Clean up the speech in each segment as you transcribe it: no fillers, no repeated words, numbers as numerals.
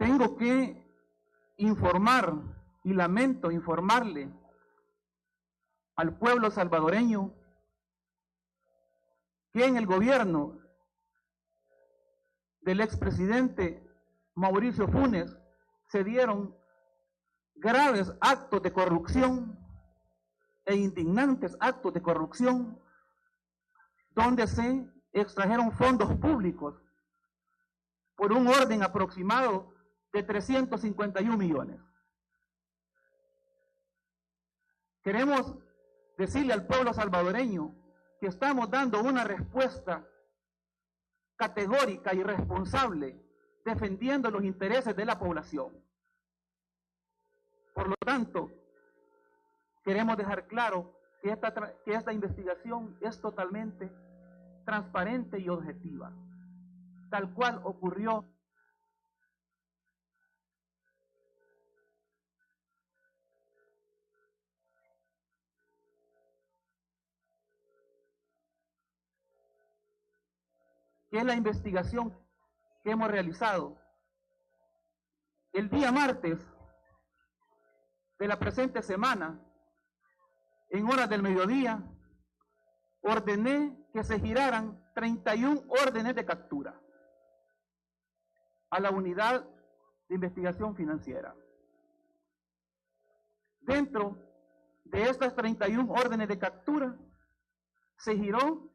Tengo que informar, y lamento informarle al pueblo salvadoreño que en el gobierno del expresidente Mauricio Funes se dieron graves actos de corrupción e indignantes actos de corrupción, donde se extrajeron fondos públicos por un orden aproximado de 351 millones. Queremos decirle al pueblo salvadoreño que estamos dando una respuesta categórica y responsable, defendiendo los intereses de la población. Por lo tanto, queremos dejar claro que esta investigación es totalmente transparente y objetiva, tal cual ocurrió. Que es la investigación que hemos realizado. El día martes de la presente semana, en horas del mediodía, ordené que se giraran 31 órdenes de captura a la unidad de investigación financiera. Dentro de estas 31 órdenes de captura, se giró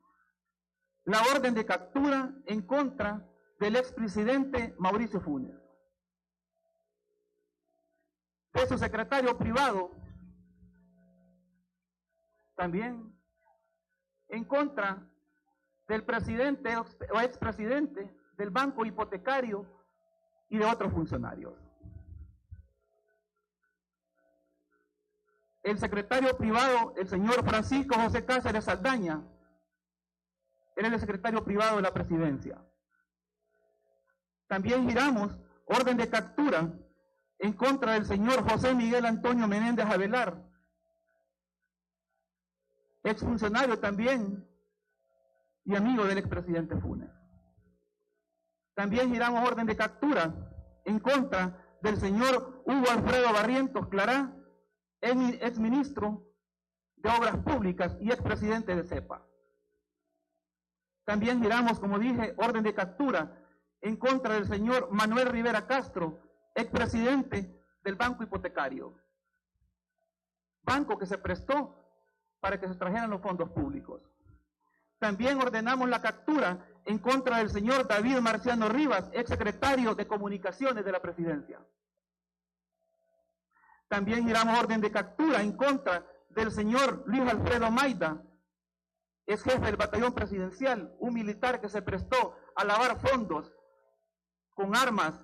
la orden de captura en contra del expresidente Mauricio Funes, de su secretario privado, también en contra del presidente o expresidente del Banco Hipotecario y de otros funcionarios. El secretario privado, el señor Francisco José Cáceres Saldaña, era el secretario privado de la presidencia. También giramos orden de captura en contra del señor José Miguel Antonio Menéndez Avelar, exfuncionario también y amigo del expresidente Funes. También giramos orden de captura en contra del señor Hugo Alfredo Barrientos Clará, exministro de Obras Públicas y expresidente de CEPA. También giramos, como dije, orden de captura en contra del señor Manuel Rivera Castro, expresidente del Banco Hipotecario, banco que se prestó para que se trajeran los fondos públicos. También ordenamos la captura en contra del señor David Marciano Rivas, exsecretario de Comunicaciones de la Presidencia. También giramos orden de captura en contra del señor Luis Alfredo Maida, es jefe del batallón presidencial, un militar que se prestó a lavar fondos con armas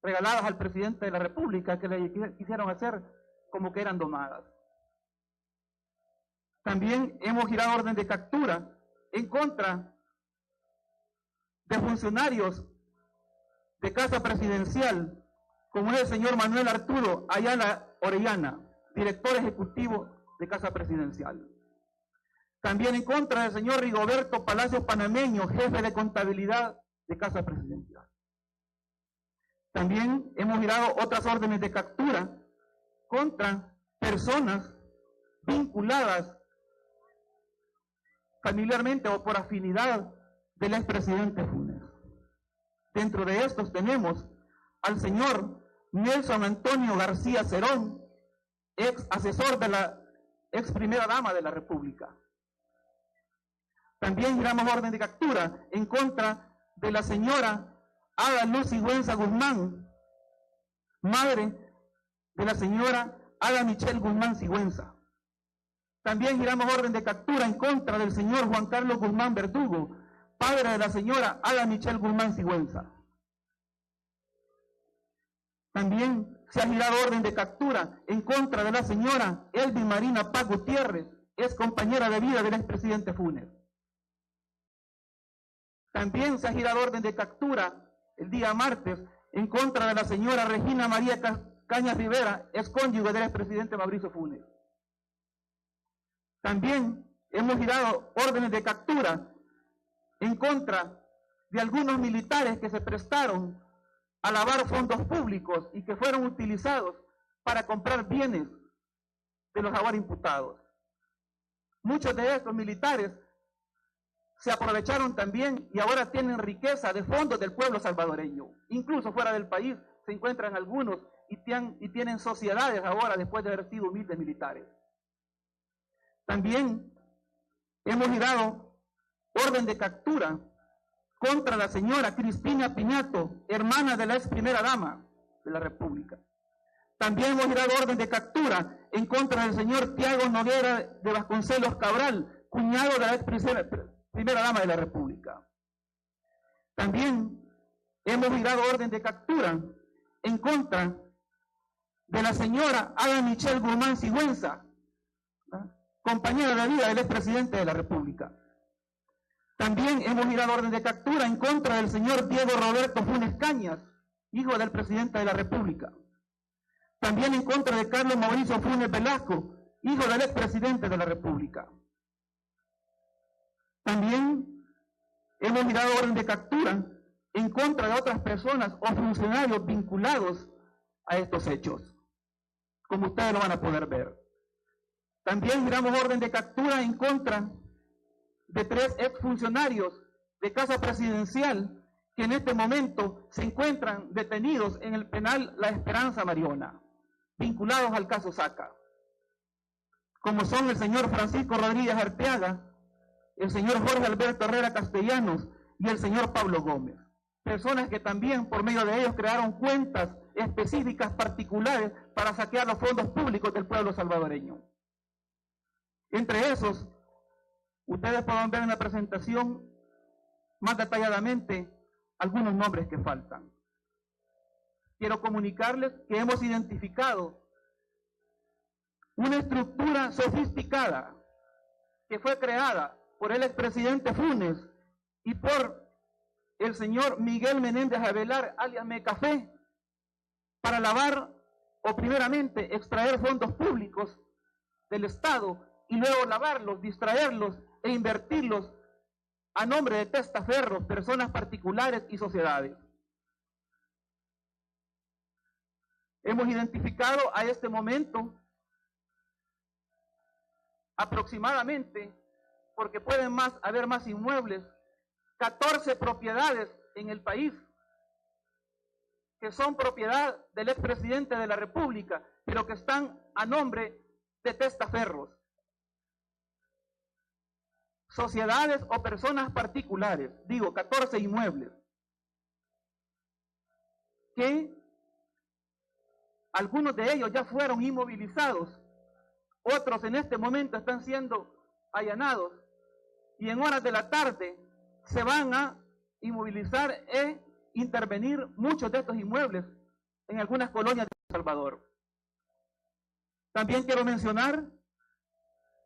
regaladas al presidente de la República, que le quisieron hacer como que eran domadas. También hemos girado orden de captura en contra de funcionarios de Casa Presidencial, como es el señor Manuel Arturo Ayala Orellana, director ejecutivo de Casa Presidencial. También en contra del señor Rigoberto Palacios Panameño, jefe de contabilidad de Casa Presidencial. También hemos girado otras órdenes de captura contra personas vinculadas familiarmente o por afinidad del expresidente Funes. Dentro de estos tenemos al señor Nelson Antonio García Cerón, ex asesor de la ex primera dama de la República. También giramos orden de captura en contra de la señora Ada Luz Sigüenza Guzmán, madre de la señora Ada Michelle Guzmán Sigüenza. También giramos orden de captura en contra del señor Juan Carlos Guzmán Verdugo, padre de la señora Ada Michelle Guzmán Sigüenza. También se ha girado orden de captura en contra de la señora Elvin Marina Paz Gutiérrez, ex compañera de vida del expresidente Funes. También se ha girado orden de captura el día martes en contra de la señora Regina María Cañas Rivera, ex cónyuge del expresidente Mauricio Funes. También hemos girado órdenes de captura en contra de algunos militares que se prestaron a lavar fondos públicos y que fueron utilizados para comprar bienes de los ahora imputados. Muchos de estos militares se aprovecharon también y ahora tienen riqueza de fondos del pueblo salvadoreño. Incluso fuera del país se encuentran algunos y tienen sociedades ahora después de haber sido humildes militares. También hemos girado orden de captura contra la señora Cristina Piñato, hermana de la ex primera dama de la República. También hemos girado orden de captura en contra del señor Tiago Noguera de Vasconcelos Cabral, cuñado de la ex primera dama de la República. También hemos girado orden de captura en contra de la señora Ada Michelle Guzmán Sigüenza, compañera de vida del expresidente de la República. También hemos girado orden de captura en contra del señor Diego Roberto Funes Cañas, hijo del presidente de la República. También en contra de Carlos Mauricio Funes Velasco, hijo del expresidente de la República. También hemos girado orden de captura en contra de otras personas o funcionarios vinculados a estos hechos, como ustedes lo van a poder ver. También giramos orden de captura en contra de 3 exfuncionarios de Casa Presidencial que en este momento se encuentran detenidos en el penal La Esperanza Mariona, vinculados al caso Saca, como son el señor Francisco Rodríguez Arteaga, el señor Jorge Alberto Herrera Castellanos y el señor Pablo Gómez. Personas que también por medio de ellos crearon cuentas específicas particulares para saquear los fondos públicos del pueblo salvadoreño. Entre esos, ustedes pueden ver en la presentación más detalladamente algunos nombres que faltan. Quiero comunicarles que hemos identificado una estructura sofisticada que fue creada por el expresidente Funes y por el señor Miguel Menéndez Avelar, alias Mecafé, para lavar o primeramente extraer fondos públicos del Estado y luego lavarlos, distraerlos e invertirlos a nombre de testaferros, personas particulares y sociedades. Hemos identificado a este momento aproximadamente, porque pueden haber más inmuebles, 14 propiedades en el país que son propiedad del expresidente de la República, pero que están a nombre de testaferros, sociedades o personas particulares, digo 14 inmuebles, que algunos de ellos ya fueron inmovilizados, otros en este momento están siendo allanados y en horas de la tarde se van a inmovilizar e intervenir muchos de estos inmuebles en algunas colonias de El Salvador. También quiero mencionar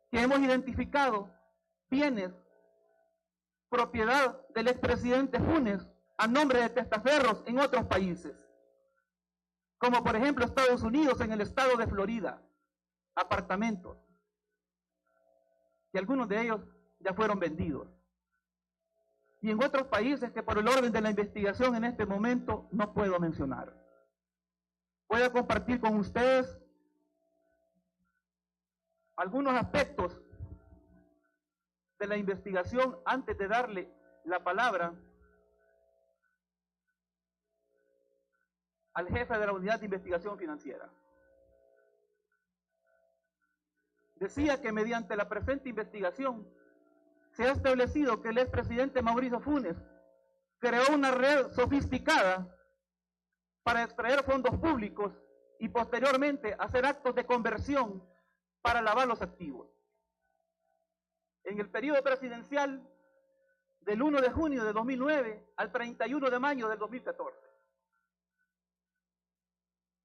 que hemos identificado bienes, propiedad del expresidente Funes a nombre de testaferros en otros países, como por ejemplo Estados Unidos, en el estado de Florida, apartamentos, y algunos de ellos ya fueron vendidos. Y en otros países que por el orden de la investigación en este momento no puedo mencionar. Voy a compartir con ustedes algunos aspectos de la investigación antes de darle la palabra al jefe de la Unidad de Investigación Financiera. Decía que mediante la presente investigación se ha establecido que el expresidente Mauricio Funes creó una red sofisticada para extraer fondos públicos y posteriormente hacer actos de conversión para lavar los activos. En el periodo presidencial del 1 de junio de 2009 al 31 de mayo del 2014.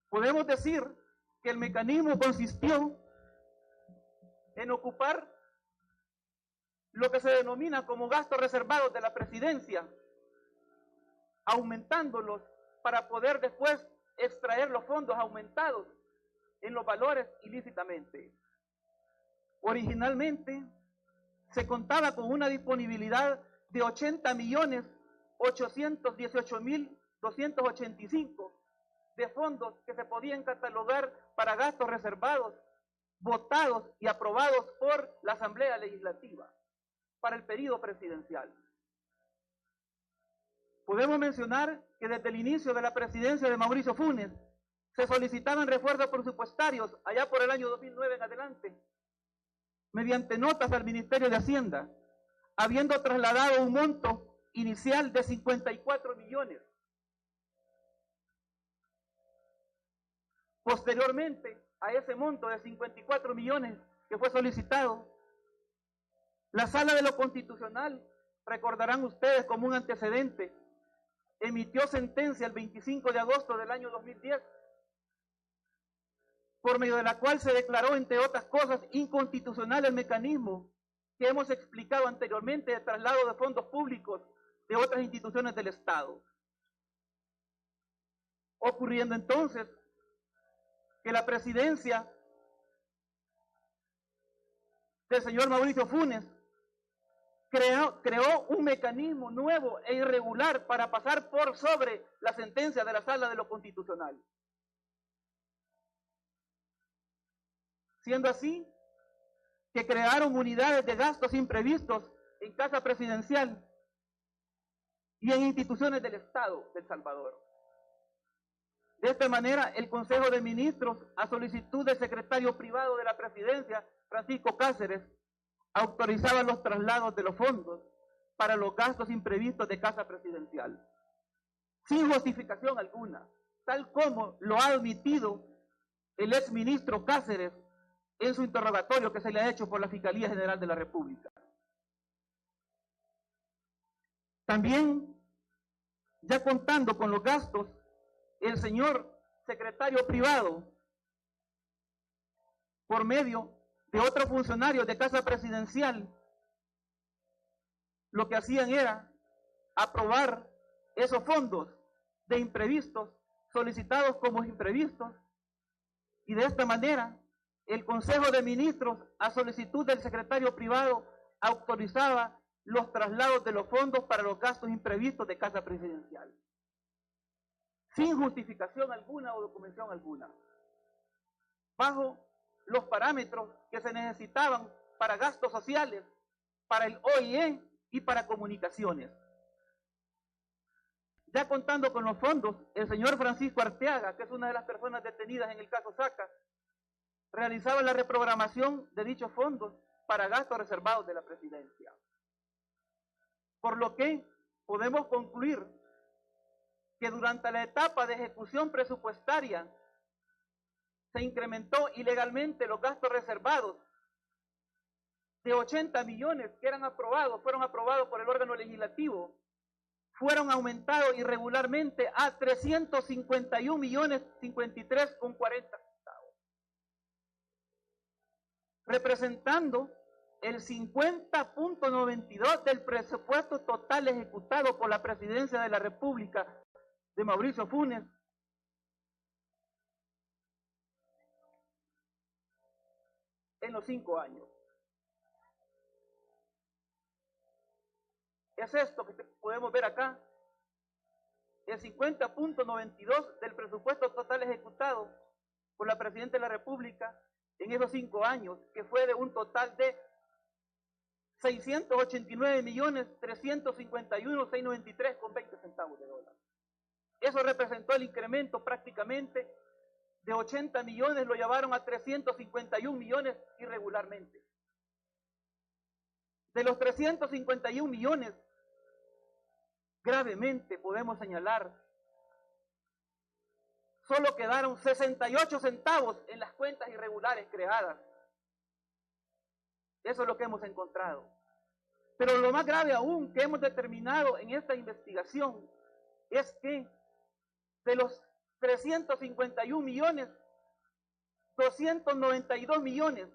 Podemos decir que el mecanismo consistió en ocupar lo que se denomina como gastos reservados de la presidencia, aumentándolos para poder después extraer los fondos aumentados en los valores ilícitamente. Originalmente se contaba con una disponibilidad de 80 millones 818.285 de fondos que se podían catalogar para gastos reservados, votados y aprobados por la Asamblea Legislativa para el periodo presidencial. Podemos mencionar que desde el inicio de la presidencia de Mauricio Funes se solicitaban refuerzos presupuestarios allá por el año 2009 en adelante, mediante notas al Ministerio de Hacienda, habiendo trasladado un monto inicial de 54 millones. Posteriormente a ese monto de 54 millones que fue solicitado, la Sala de lo Constitucional, recordarán ustedes como un antecedente, emitió sentencia el 25 de agosto del año 2010, por medio de la cual se declaró, entre otras cosas, inconstitucional el mecanismo que hemos explicado anteriormente de traslado de fondos públicos de otras instituciones del Estado. Ocurriendo entonces que la presidencia del señor Mauricio Funes creó un mecanismo nuevo e irregular para pasar por sobre la sentencia de la Sala de lo Constitucional. Siendo así que crearon unidades de gastos imprevistos en Casa Presidencial y en instituciones del Estado de El Salvador. De esta manera, el Consejo de Ministros, a solicitud del secretario privado de la Presidencia, Francisco Cáceres, autorizaba los traslados de los fondos para los gastos imprevistos de Casa Presidencial, sin justificación alguna, tal como lo ha admitido el exministro Cáceres en su interrogatorio que se le ha hecho por la Fiscalía General de la República. También, ya contando con los gastos, el señor secretario privado, por medio de otros funcionarios de Casa Presidencial, lo que hacían era aprobar esos fondos de imprevistos solicitados como imprevistos, y de esta manera el Consejo de Ministros, a solicitud del secretario privado, autorizaba los traslados de los fondos para los gastos imprevistos de Casa Presidencial, sin justificación alguna o documentación alguna, bajo los parámetros que se necesitaban para gastos sociales, para el OIE y para comunicaciones. Ya contando con los fondos, el señor Francisco Arteaga, que es una de las personas detenidas en el caso Saca, realizaba la reprogramación de dichos fondos para gastos reservados de la presidencia. Por lo que podemos concluir que durante la etapa de ejecución presupuestaria se incrementó ilegalmente los gastos reservados de 80 millones que fueron aprobados por el órgano legislativo, fueron aumentados irregularmente a 351 millones 53,40 centavos, representando el 50,92% del presupuesto total ejecutado por la Presidencia de la República de Mauricio Funes en los 5 años. Es esto que podemos ver acá, el 50,92% del presupuesto total ejecutado por la Presidenta de la República en esos 5 años, que fue de un total de 689.351.693,20 centavos de dólar. Eso representó el incremento prácticamente de 80 millones, lo llevaron a 351 millones irregularmente. De los 351 millones, gravemente podemos señalar, solo quedaron 68 centavos en las cuentas irregulares creadas. Eso es lo que hemos encontrado. Pero lo más grave aún que hemos determinado en esta investigación es que de los 351 millones, 292 millones,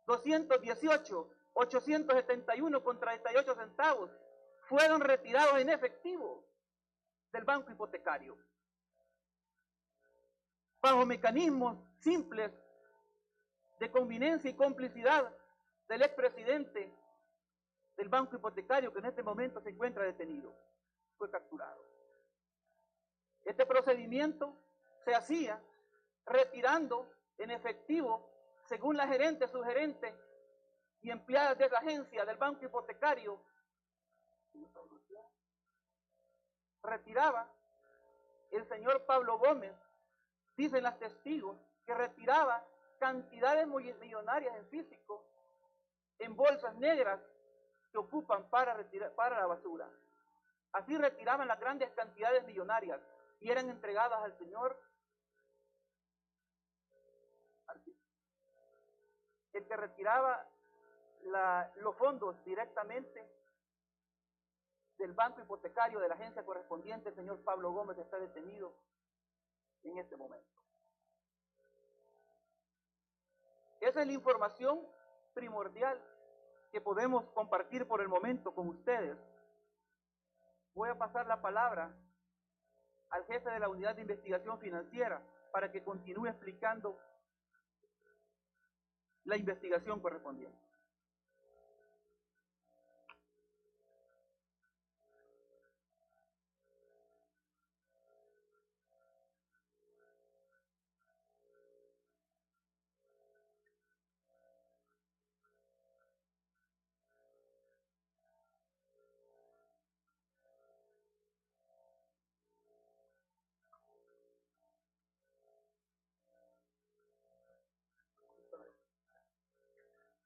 218.871,38 centavos fueron retirados en efectivo del banco hipotecario, bajo mecanismos simples de conveniencia y complicidad del expresidente del banco hipotecario, que en este momento se encuentra detenido. fue capturado. Este procedimiento se hacía retirando en efectivo, según la gerente, subgerente y empleadas de la agencia del banco hipotecario, retiraba el señor Pablo Gómez, dicen las testigos, que retiraba cantidades millonarias en físico en bolsas negras que ocupan para la basura. Así retiraban las grandes cantidades millonarias y eran entregadas al señor, el que retiraba los fondos directamente del banco hipotecario de la agencia correspondiente. El señor Pablo Gómez está detenido en este momento. Esa es la información primordial que podemos compartir por el momento con ustedes. Voy a pasar la palabra al jefe de la Unidad de Investigación Financiera para que continúe explicando la investigación correspondiente.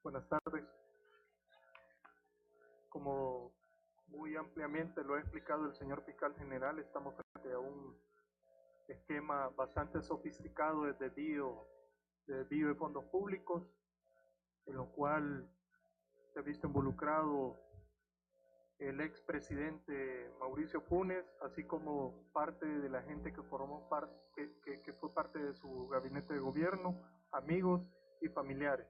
Buenas tardes. Como muy ampliamente lo ha explicado el señor fiscal general, estamos frente a un esquema bastante sofisticado de desvío de fondos públicos, en lo cual se ha visto involucrado el expresidente Mauricio Funes, así como parte de la gente que formó que fue parte de su gabinete de gobierno, amigos y familiares.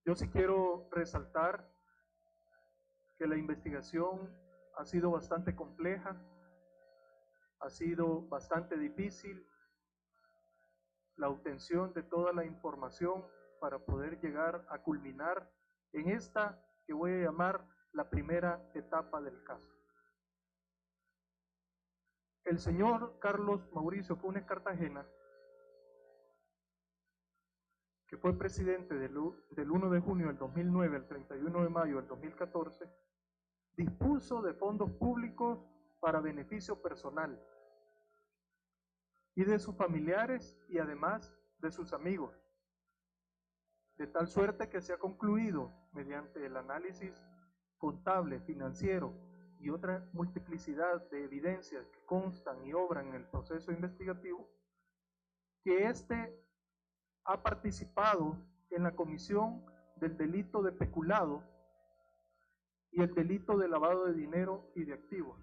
Yo sí quiero resaltar que la investigación ha sido bastante compleja, ha sido bastante difícil la obtención de toda la información para poder llegar a culminar en esta que voy a llamar la primera etapa del caso. El señor Carlos Mauricio Funes Cartagena, que fue presidente del 1 de junio del 2009 al 31 de mayo del 2014, dispuso de fondos públicos para beneficio personal y de sus familiares y además de sus amigos, de tal suerte que se ha concluido mediante el análisis contable, financiero y otra multiplicidad de evidencias que constan y obran en el proceso investigativo, que éste ha participado en la comisión del delito de peculado y el delito de lavado de dinero y de activos.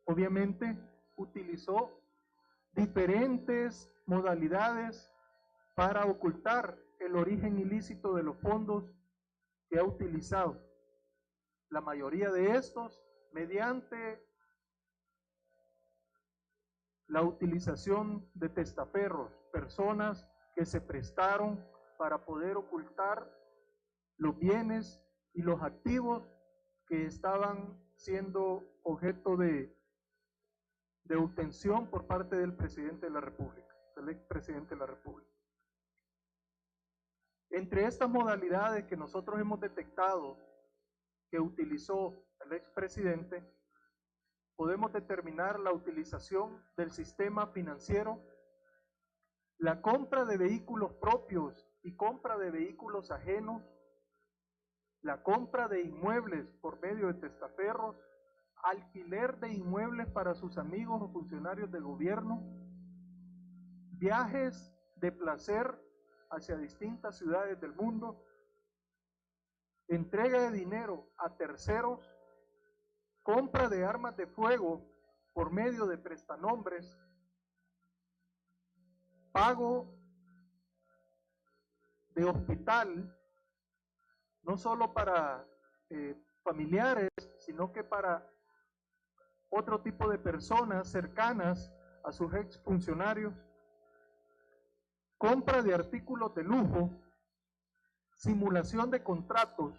Obviamente utilizó diferentes modalidades para ocultar el origen ilícito de los fondos que ha utilizado. La mayoría de estos mediante la utilización de testaferros, personas que se prestaron para poder ocultar los bienes y los activos que estaban siendo objeto de obtención por parte del presidente de la República, del expresidente de la República. Entre estas modalidades que nosotros hemos detectado que utilizó el expresidente, podemos determinar la utilización del sistema financiero, la compra de vehículos propios y compra de vehículos ajenos, la compra de inmuebles por medio de testaferros, alquiler de inmuebles para sus amigos o funcionarios del gobierno, viajes de placer hacia distintas ciudades del mundo, entrega de dinero a terceros, compra de armas de fuego por medio de prestanombres, pago de hospital, no solo para familiares, sino que para otro tipo de personas cercanas a sus exfuncionarios, compra de artículos de lujo, simulación de contratos,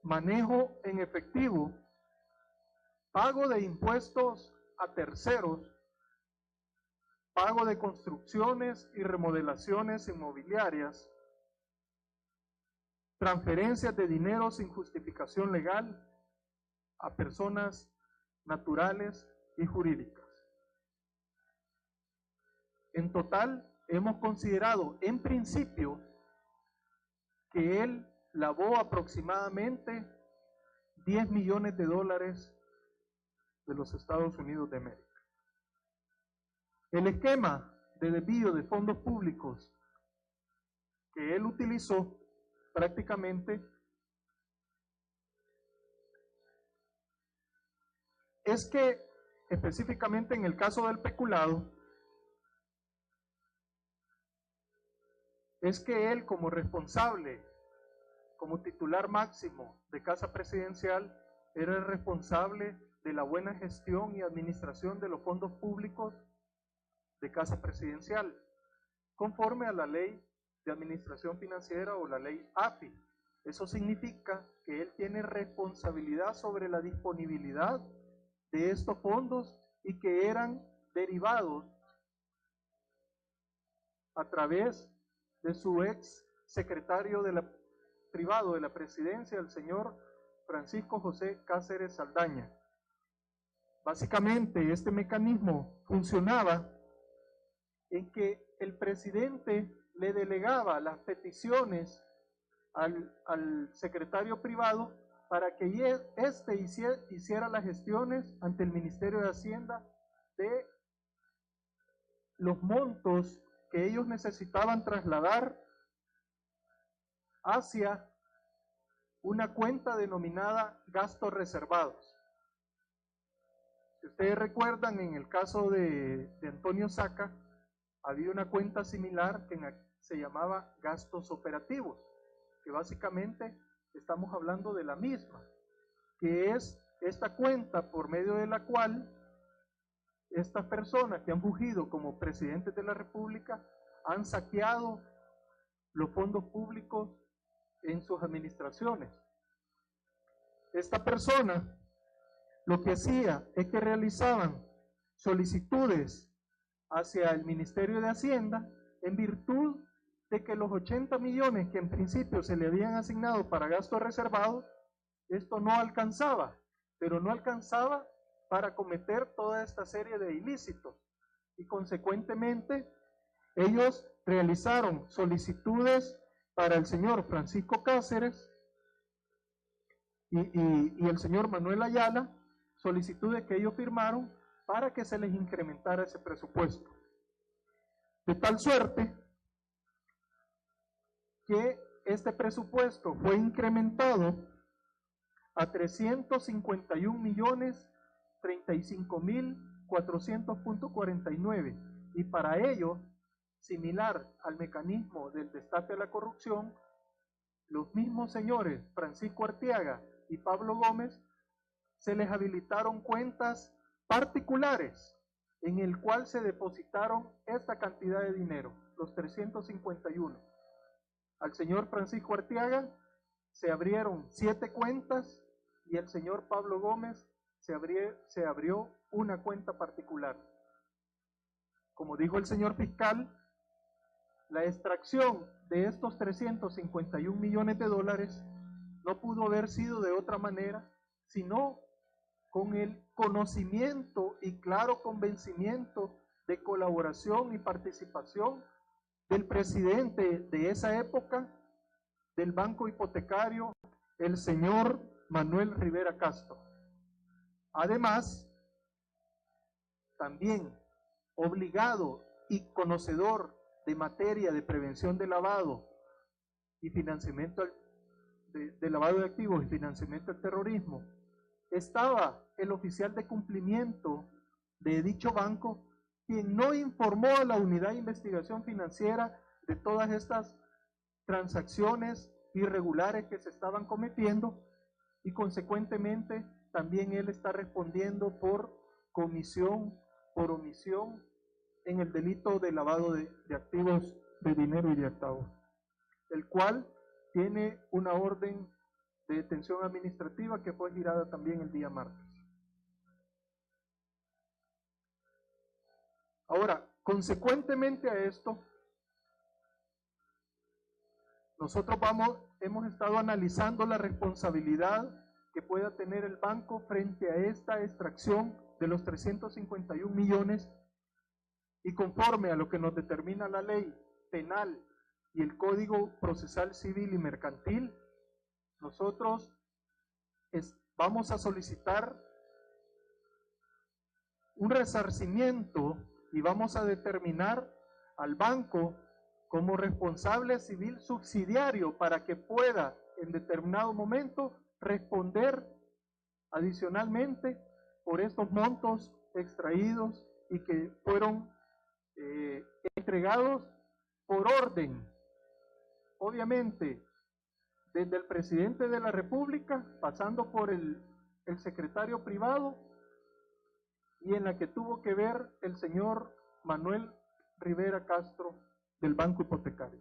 manejo en efectivo, pago de impuestos a terceros, pago de construcciones y remodelaciones inmobiliarias, transferencias de dinero sin justificación legal a personas naturales y jurídicas. En total, hemos considerado en principio que él lavó aproximadamente 10 millones de dólares de los Estados Unidos de América. El esquema de desvío de fondos públicos que él utilizó prácticamente es que, específicamente en el caso del peculado, es que él como responsable, como titular máximo de Casa Presidencial, era el responsable de la buena gestión y administración de los fondos públicos de Casa Presidencial, conforme a la Ley de Administración Financiera o la Ley AFI. Eso significa que él tiene responsabilidad sobre la disponibilidad de estos fondos y que eran derivados a través de su ex secretario privado de la presidencia, el señor Francisco José Cáceres Saldaña. Básicamente, este mecanismo funcionaba en que el presidente le delegaba las peticiones al secretario privado para que éste hiciera las gestiones ante el Ministerio de Hacienda de los montos que ellos necesitaban trasladar hacia una cuenta denominada gastos reservados. Si ustedes recuerdan, en el caso de Antonio Saca, había una cuenta similar que se llamaba gastos operativos, que básicamente estamos hablando de la misma, que es esta cuenta por medio de la cual estas personas que han fungido como presidentes de la República han saqueado los fondos públicos en sus administraciones. Esta persona lo que hacía es que realizaban solicitudes hacia el Ministerio de Hacienda en virtud de que los 80 millones que en principio se le habían asignado para gastos reservados, esto no alcanzaba, pero no alcanzaba para cometer toda esta serie de ilícitos, y consecuentemente ellos realizaron solicitudes para el señor Francisco Cáceres y el señor Manuel Ayala, solicitudes que ellos firmaron para que se les incrementara ese presupuesto. De tal suerte que este presupuesto fue incrementado a 351.035.400.49, y para ello, similar al mecanismo del destape a la corrupción, los mismos señores Francisco Arteaga y Pablo Gómez se les habilitaron cuentas particulares en el cual se depositaron esta cantidad de dinero, los 351. Al señor Francisco Arteaga se abrieron 7 cuentas y el señor Pablo Gómez se abrió una cuenta particular. Como dijo el señor fiscal, la extracción de estos 351 millones de dólares no pudo haber sido de otra manera, sino con el conocimiento y claro convencimiento de colaboración y participación del presidente de esa época del Banco Hipotecario, el señor Manuel Rivera Castro. Además, también obligado y conocedor de materia de prevención de lavado y financiamiento de lavado de activos y financiamiento del terrorismo, estaba el oficial de cumplimiento de dicho banco, quien no informó a la unidad de investigación financiera de todas estas transacciones irregulares que se estaban cometiendo, y consecuentemente también él está respondiendo por comisión, por omisión en el delito de lavado de activos, de dinero y de octavos, el cual tiene una orden de detención administrativa que fue girada también el día martes. Ahora, consecuentemente a esto, nosotros hemos estado analizando la responsabilidad que pueda tener el banco frente a esta extracción de los 351 millones y conforme a lo que nos determina la ley penal y el Código Procesal Civil y Mercantil, nosotros vamos a solicitar un resarcimiento y vamos a determinar al banco como responsable civil subsidiario para que pueda en determinado momento responder adicionalmente por estos montos extraídos y que fueron entregados por orden, obviamente, desde el presidente de la República, pasando por el secretario privado, y en la que tuvo que ver el señor Manuel Rivera Castro del Banco Hipotecario.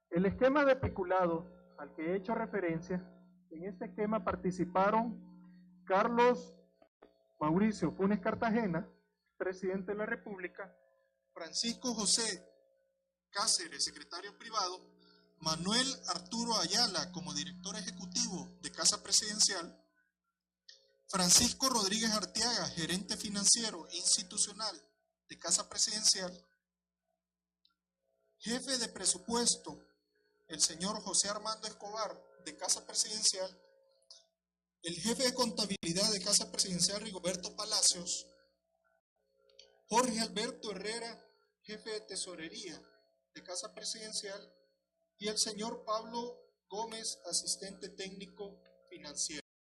El esquema de peculado al que he hecho referencia, en este esquema participaron Carlos Mauricio Funes Cartagena, presidente de la República, Francisco José Cáceres, secretario privado, Manuel Arturo Ayala como director ejecutivo de Casa Presidencial, Francisco Rodríguez Arteaga, gerente financiero institucional de Casa Presidencial, jefe de presupuesto, el señor José Armando Escobar de Casa Presidencial, el jefe de contabilidad de Casa Presidencial, Rigoberto Palacios, Jorge Alberto Herrera, jefe de tesorería de Casa Presidencial, y el señor Pablo Gómez, asistente técnico financiero.